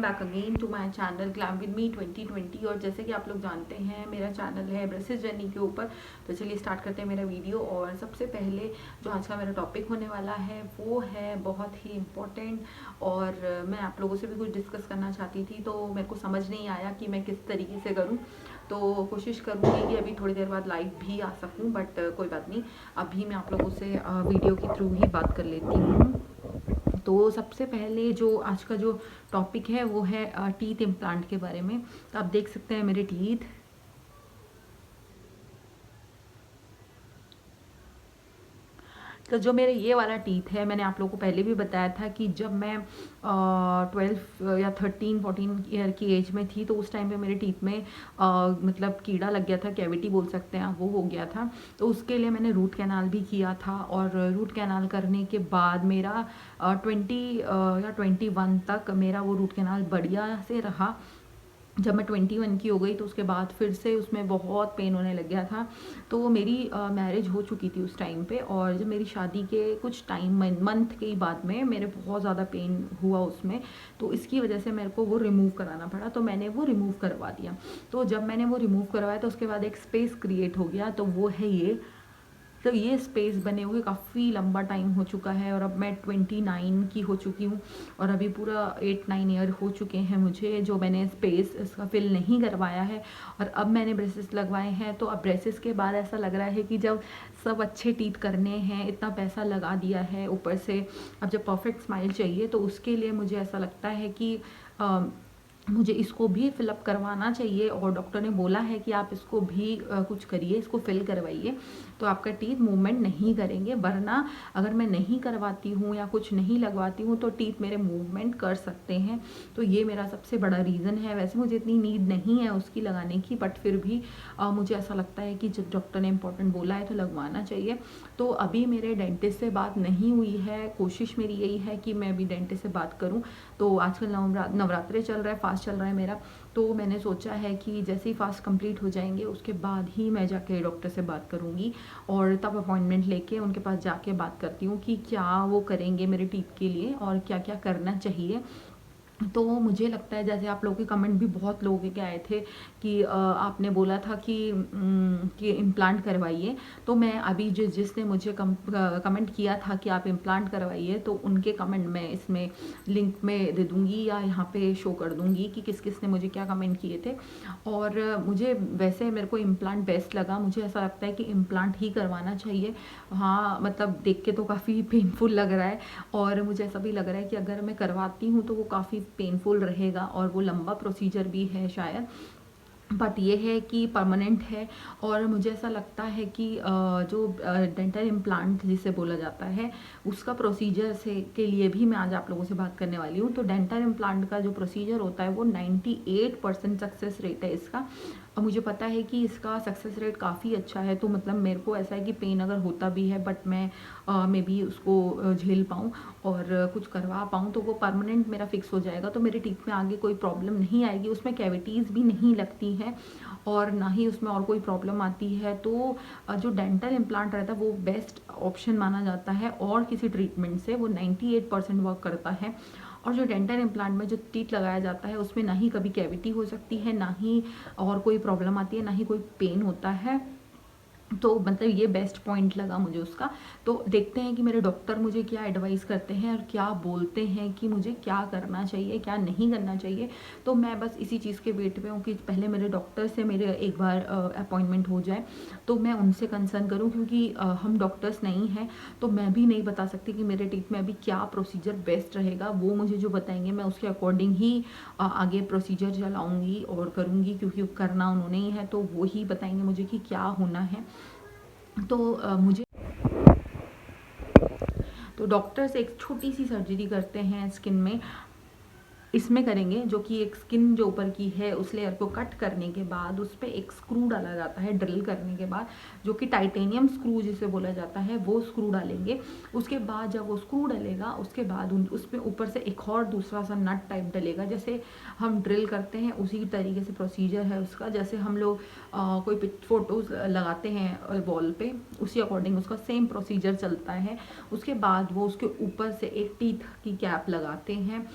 Back again to my channel glam with me 2020। और जैसे कि आप लोग जानते हैं मेरा चैनल है ब्रेसेस जर्नी के ऊपर। तो चलिए स्टार्ट करते हैं मेरा वीडियो। और सबसे पहले जो आज का मेरा टॉपिक होने वाला है वो है बहुत ही इम्पोर्टेंट, और मैं आप लोगों से भी कुछ डिस्कस करना चाहती थी, तो मेरे को समझ नहीं आया कि मैं किस तरीके से करूँ। तो कोशिश करूँगी कि अभी थोड़ी देर बाद लाइव भी आ सकूँ, बट कोई बात नहीं, अभी मैं आप लोगों से वीडियो के थ्रू ही बात कर लेती हूँ। तो सबसे पहले जो आज का जो टॉपिक है वो है टीथ इम्प्लांट के बारे में। तो आप देख सकते हैं मेरे टीथ। तो जो मेरे ये वाला टीथ है, मैंने आप लोगों को पहले भी बताया था कि जब मैं 12 या 13-14 ईयर की एज में थी, तो उस टाइम पे मेरे टीथ में मतलब कीड़ा लग गया था, कैविटी बोल सकते हैं, वो हो गया था। तो उसके लिए मैंने रूट कैनाल भी किया था, और रूट कैनाल करने के बाद मेरा 20 या 21 तक मेरा वो रूट कैनाल बढ़िया से रहा। जब मैं 21 की हो गई तो उसके बाद फिर से उसमें बहुत पेन होने लग गया था। तो मेरी मैरिज हो चुकी थी उस टाइम पे, और जब मेरी शादी के कुछ टाइम मंथ के बाद में मेरे बहुत ज़्यादा पेन हुआ उसमें। तो इसकी वजह से मेरे को वो रिमूव कराना पड़ा, तो मैंने वो रिमूव करवा दिया। तो जब मैंने वो रिमूव करवाया तो उसके बाद एक स्पेस क्रिएट हो गया, तो वो है ये। तो ये स्पेस बने हुए काफ़ी लंबा टाइम हो चुका है, और अब मैं 29 की हो चुकी हूँ, और अभी पूरा 8-9 ईयर हो चुके हैं मुझे जो मैंने स्पेस इसका फिल नहीं करवाया है। और अब मैंने ब्रेसेस लगवाए हैं, तो अब ब्रेसेस के बाद ऐसा लग रहा है कि जब सब अच्छे टीथ करने हैं, इतना पैसा लगा दिया है ऊपर से, अब जब परफेक्ट स्माइल चाहिए तो उसके लिए मुझे ऐसा लगता है कि मुझे इसको भी फिलअप करवाना चाहिए। और डॉक्टर ने बोला है कि आप इसको भी कुछ करिए, इसको फिल करवाइए, तो आपका टीथ मूवमेंट नहीं करेंगे। वरना अगर मैं नहीं करवाती हूँ या कुछ नहीं लगवाती हूँ तो टीथ मेरे मूवमेंट कर सकते हैं। तो ये मेरा सबसे बड़ा रीज़न है। वैसे मुझे इतनी नीड नहीं है उसकी लगाने की, बट फिर भी मुझे ऐसा लगता है कि जब डॉक्टर ने इम्पोर्टेंट बोला है तो लगवाना चाहिए। तो अभी मेरे डेंटिस्ट से बात नहीं हुई है, कोशिश मेरी यही है कि मैं अभी डेंटिस्ट से बात करूँ। तो आजकल नवरात्रे चल रहा है, फास्ट चल रहा है मेरा, तो मैंने सोचा है कि जैसे ही फास्ट कंप्लीट हो जाएंगे उसके बाद ही मैं जाके डॉक्टर से बात करूँगी, और तब अपॉइंटमेंट लेके उनके पास जाके बात करती हूँ कि क्या वो करेंगे मेरे टीथ के लिए और क्या क्या करना चाहिए। तो मुझे लगता है, जैसे आप लोगों के कमेंट भी बहुत लोगों के आए थे कि आपने बोला था कि इम्प्लांट करवाइए। तो मैं अभी जिसने मुझे कमेंट किया था कि आप इम्प्लांट करवाइए, तो उनके कमेंट मैं इसमें लिंक में दे दूँगी या यहाँ पे शो कर दूँगी कि किस किस ने मुझे क्या कमेंट किए थे। और मुझे वैसे मेरे को इम्प्लांट बेस्ट लगा, मुझे ऐसा लगता है कि इम्प्लांट ही करवाना चाहिए। हाँ, मतलब देख के तो काफ़ी पेनफुल लग रहा है, और मुझे ऐसा भी लग रहा है कि अगर मैं करवाती हूँ तो वो काफ़ी पेनफुल रहेगा, और वो लंबा प्रोसीजर भी है शायद, बट ये है कि परमानेंट है। और मुझे ऐसा लगता है कि जो डेंटल इम्प्लांट जिसे बोला जाता है उसका प्रोसीजर से के लिए भी मैं आज आप लोगों से बात करने वाली हूँ। तो डेंटल इम्प्लांट का जो प्रोसीजर होता है वो 98% सक्सेस रेट है इसका, और मुझे पता है कि इसका सक्सेस रेट काफ़ी अच्छा है। तो मतलब मेरे को ऐसा है कि पेन अगर होता भी है, बट मैं मे बी उसको झेल पाऊँ और कुछ करवा पाऊँ, तो वो परमानेंट मेरा फिक्स हो जाएगा। तो मेरे टीथ में आगे कोई प्रॉब्लम नहीं आएगी, उसमें कैविटीज़ भी नहीं लगती हैं, और ना ही उसमें और कोई प्रॉब्लम आती है। तो जो डेंटल इम्प्लांट रहता है वो बेस्ट ऑप्शन माना जाता है, और किसी ट्रीटमेंट से वो 98% वर्क करता है। और जो डेंटल इम्प्लांट में जो टीथ लगाया जाता है उसमें ना ही कभी कैविटी हो सकती है, ना ही और कोई प्रॉब्लम आती है, ना ही कोई पेन होता है। तो मतलब ये बेस्ट पॉइंट लगा मुझे उसका। तो देखते हैं कि मेरे डॉक्टर मुझे क्या एडवाइस करते हैं और क्या बोलते हैं कि मुझे क्या करना चाहिए, क्या नहीं करना चाहिए। तो मैं बस इसी चीज़ के वेट पे हूँ कि पहले मेरे डॉक्टर से मेरे एक बार अपॉइंटमेंट हो जाए, तो मैं उनसे कंसर्न करूँ, क्योंकि हम डॉक्टर्स नहीं हैं, तो मैं भी नहीं बता सकती कि मेरे टीथ में अभी क्या प्रोसीजर बेस्ट रहेगा। वो मुझे जो बताएंगे मैं उसके अकॉर्डिंग ही आगे प्रोसीजर चलाऊँगी और करूँगी, क्योंकि करना उन्होंने ही है, तो वो ही बताएंगे मुझे कि क्या होना है। तो मुझे तो डॉक्टर्स एक छोटी सी सर्जरी करते हैं स्किन में, इसमें करेंगे, जो कि एक स्किन जो ऊपर की है उस लेयर को कट करने के बाद उस पर एक स्क्रू डाला जाता है, ड्रिल करने के बाद, जो कि टाइटेनियम स्क्रू जिसे बोला जाता है, वो स्क्रू डालेंगे। उसके बाद जब वो स्क्रू डलेगा उसके बाद उस पर ऊपर से एक और दूसरा सा नट टाइप डलेगा, जैसे हम ड्रिल करते हैं उसी तरीके से प्रोसीजर है उसका। जैसे हम लोग कोई फोटोज़ लगाते हैं वॉल पे, उसी अकॉर्डिंग उसका सेम प्रोसीजर चलता है। उसके बाद वो उसके ऊपर से एक टीथ की कैप लगाते हैं।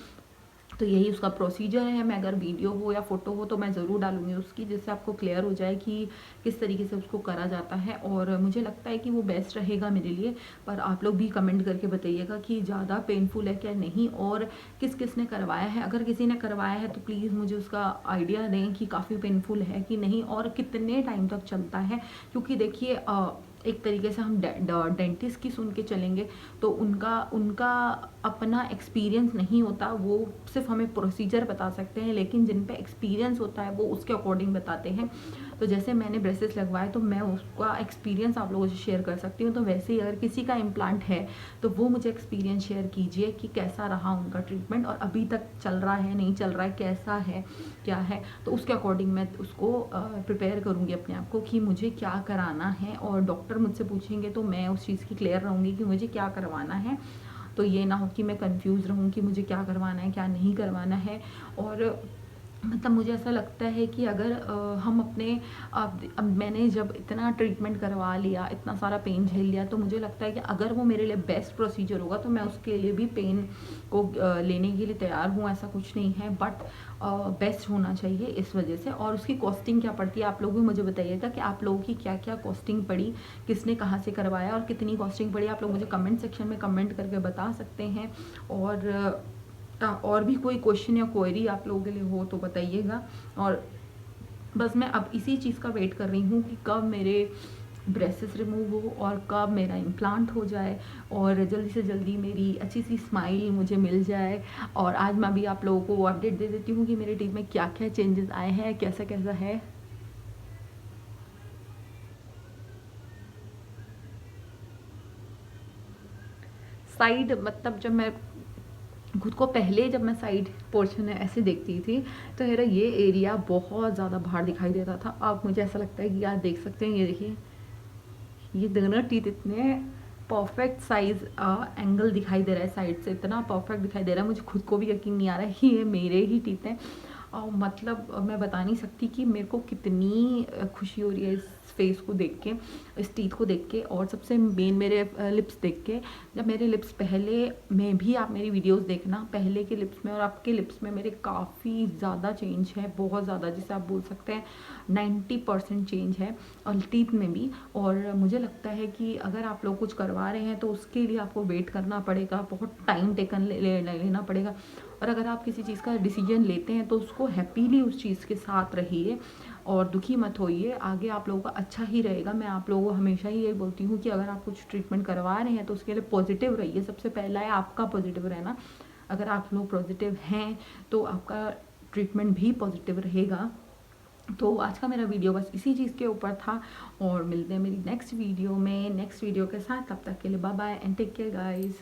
तो यही उसका प्रोसीजर है। मैं अगर वीडियो हो या फ़ोटो हो तो मैं ज़रूर डालूँगी उसकी, जिससे आपको क्लियर हो जाए कि किस तरीके से उसको करा जाता है। और मुझे लगता है कि वो बेस्ट रहेगा मेरे लिए। पर आप लोग भी कमेंट करके बताइएगा कि ज़्यादा पेनफुल है क्या नहीं, और किस किस ने करवाया है। अगर किसी ने करवाया है तो प्लीज़ मुझे उसका आइडिया दें कि काफ़ी पेनफुल है कि नहीं, और कितने टाइम तक चलता है। क्योंकि देखिए एक तरीके से हम डेंटिस्ट की सुन के चलेंगे तो उनका उनका अपना एक्सपीरियंस नहीं होता, वो सिर्फ हमें प्रोसीजर बता सकते हैं, लेकिन जिन पे एक्सपीरियंस होता है वो उसके अकॉर्डिंग बताते हैं। तो जैसे मैंने ब्रेसेस लगवाए तो मैं उसका एक्सपीरियंस आप लोगों से शेयर कर सकती हूँ। तो वैसे ही अगर किसी का इम्प्लांट है तो वो मुझे एक्सपीरियंस शेयर कीजिए कि कैसा रहा उनका ट्रीटमेंट, और अभी तक चल रहा है नहीं चल रहा है, कैसा है क्या है, तो उसके अकॉर्डिंग मैं उसको प्रिपेयर करूँगी अपने आप को कि मुझे क्या कराना है। और डॉक्टर मुझसे पूछेंगे तो मैं उस चीज़ की क्लियर रहूँगी कि मुझे क्या करवाना है। तो ये ना हो कि मैं कंफ्यूज रहूँ कि मुझे क्या करवाना है क्या नहीं करवाना है। और मतलब मुझे ऐसा लगता है कि अगर हम अपने अब मैंने जब इतना ट्रीटमेंट करवा लिया, इतना सारा पेन झेल लिया, तो मुझे लगता है कि अगर वो मेरे लिए बेस्ट प्रोसीजर होगा तो मैं उसके लिए भी पेन को लेने के लिए तैयार हूँ। ऐसा कुछ नहीं है, बट बेस्ट होना चाहिए इस वजह से। और उसकी कॉस्टिंग क्या पड़ती है आप लोग भी मुझे बताइएगा कि आप लोगों की क्या क्या कॉस्टिंग पड़ी, किसने कहाँ से करवाया और कितनी कॉस्टिंग पड़ी। आप लोग मुझे कमेंट सेक्शन में कमेंट करके बता सकते हैं। और भी कोई क्वेश्चन या क्वेरी आप लोगों के लिए हो तो बताइएगा। और बस मैं अब इसी चीज़ का वेट कर रही हूँ कि कब मेरे ब्रेसेस रिमूव हो और कब मेरा इम्प्लांट हो जाए, और जल्दी से जल्दी मेरी अच्छी सी स्माइल मुझे मिल जाए। और आज मैं भी आप लोगों को वो अपडेट दे देती हूँ कि मेरे टीथ में क्या क्या चेंजेस आए हैं, कैसा कैसा है। साइड मतलब जब मैं खुद को पहले जब मैं साइड पोर्शन है ऐसे देखती थी तो मेरा ये एरिया बहुत ज़्यादा बाहर दिखाई देता था। अब मुझे ऐसा लगता है कि यार देख सकते हैं, ये देखिए ये दोनों टीथ इतने परफेक्ट साइज एंगल दिखाई दे रहा है साइड से, इतना परफेक्ट दिखाई दे रहा है, मुझे खुद को भी यकीन नहीं आ रहा है कि ये मेरे ही टीथ हैं। मतलब मैं बता नहीं सकती कि मेरे को कितनी खुशी हो रही है इस फेस को देख के, इस टीथ को देख के, और सबसे मेन मेरे लिप्स देख के। जब मेरे लिप्स पहले में भी, आप मेरी वीडियोस देखना, पहले के लिप्स में और आपके लिप्स में मेरे काफ़ी ज़्यादा चेंज है, बहुत ज़्यादा, जिसे आप बोल सकते हैं 90% चेंज है, और टीथ में भी। और मुझे लगता है कि अगर आप लोग कुछ करवा रहे हैं तो उसके लिए आपको वेट करना पड़ेगा, बहुत टाइम टेकन लेना पड़ेगा। और अगर आप किसी चीज़ का डिसीजन लेते हैं तो उसको हैप्पीली उस चीज़ के साथ रहिए और दुखी मत होइए, आगे आप लोगों का अच्छा ही रहेगा। मैं आप लोगों को हमेशा ही ये बोलती हूँ कि अगर आप कुछ ट्रीटमेंट करवा रहे हैं तो उसके लिए पॉजिटिव रहिए। सबसे पहला है आपका पॉजिटिव रहना। अगर आप लोग पॉजिटिव हैं तो आपका ट्रीटमेंट भी पॉजिटिव रहेगा। तो आज का मेरा वीडियो बस इसी चीज़ के ऊपर था, और मिलते हैं मेरी नेक्स्ट वीडियो में नेक्स्ट वीडियो के साथ। तब तक के लिए bye bye and take care guys.